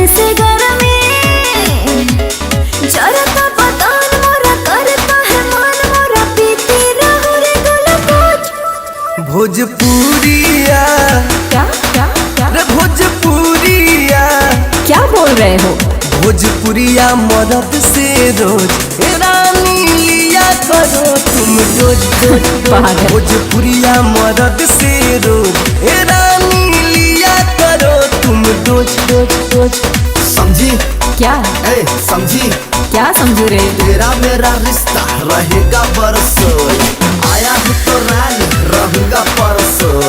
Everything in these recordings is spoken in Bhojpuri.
जैसे गर्मी जरता बदन मोरा करता है मन मोरा पीती रहूं रे गुलकोच। भोजपुरिया क्या क्या क्या रे भोजपुरिया क्या बोल रहे हो? भोजपुरिया मदद से रोज रानी लिया करो तुम रोज रोज पागल। भोजपुरिया मदद से रोज रानी लिया करो तुम रोज रोज रोज। समझी क्या समझी क्या समझू रे? तेरा मेरा रिश्ता रहेगा बरसों, आया हूँ तो रानी रहूंगा परसों,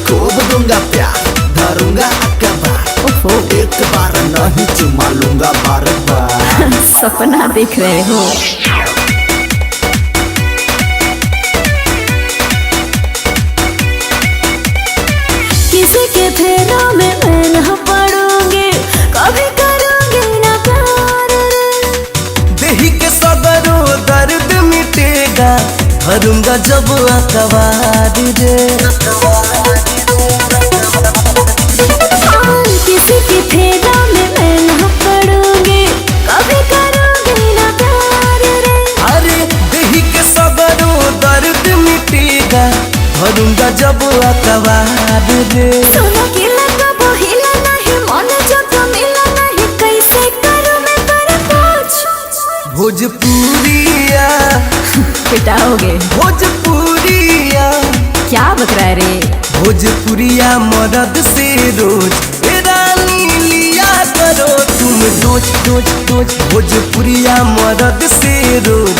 खूब दूंगा प्यार धरूंगा अकबर, ओहो एक बार नहीं चुमा लूंगा बार बार। सपना देख रहे हो? किसी के फेरों में मैं न पड़ूंगी, कभी करूंगी ना प्यार रे। देही के सगरो दर्द मिटेगा धरूंगा जब अखबार रे। किसी के फेरों में मैं न पड़ूंगी, कभी करूंगी ना प्यार रे। अरे देही के सगरो दर्द मिटेगा धरूंगा जब अखबार रे। सुनो कि लगा वो हिला नहीं, मन जो तो मिला नहीं, कैसे करूं मैं परपोज? भोजपुरिया पिटाओगे? भोजपुरिया क्या बक रहा है रे? भोजपुरिया मदद से रोज रानी लिया करो तुम रोज रोज रोज। भोजपुरिया मदद से रोज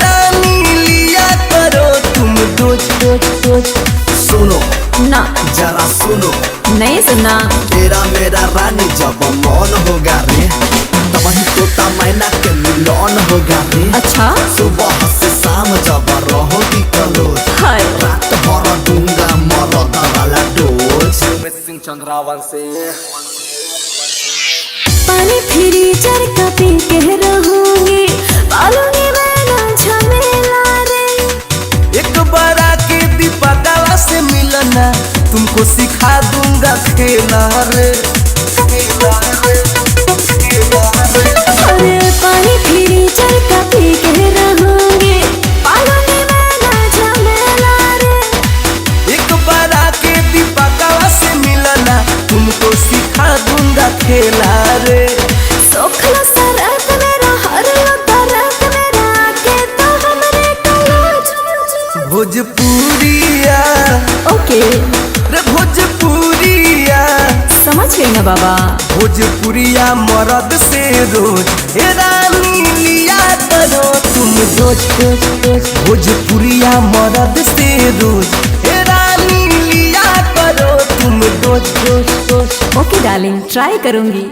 रानी लिया करो तुम रोज रोज रोज। सुनो ना जरा सुनो, नहीं सुनना। तेरा मेरा रानी जब मौन होगा रे, तब ही तोता मैना के मिलन होगा रे। अच्छा सुबह से शाम जब रहोगी कलोज, हाय रात भर दूंगा मरद वाला डोज। सिंह चंद्रावन से पानी फ्रीजर का पी के रहूंगी, पालूंगी मैं ना झमेला रे। एक बार आके दीपकला से मिलना, तुमको सिखा दूंगा खेला रे। अरे पानी फ्रीजर का पी के रहूंगी, पालूंगी मैं ना झमेला रे। एक बार आके दीपकला से मिलना, तुमको सिखा दूंगा खेला रे। सोखला सरत मेरा हर दर्द मेरा आके तो हमरे कलोज। भोजपुरिया ओके रे भोजपुरिया समझ गई ना बाबा? भोजपुरिया मर्द से रोज रानी लिया करो तुम रोज रोज रोज। भोजपुरिया मर्द से रोज रानी लिया करो तुम रोज रोज रोज। ओके डार्लिंग, ट्राई करूंगी।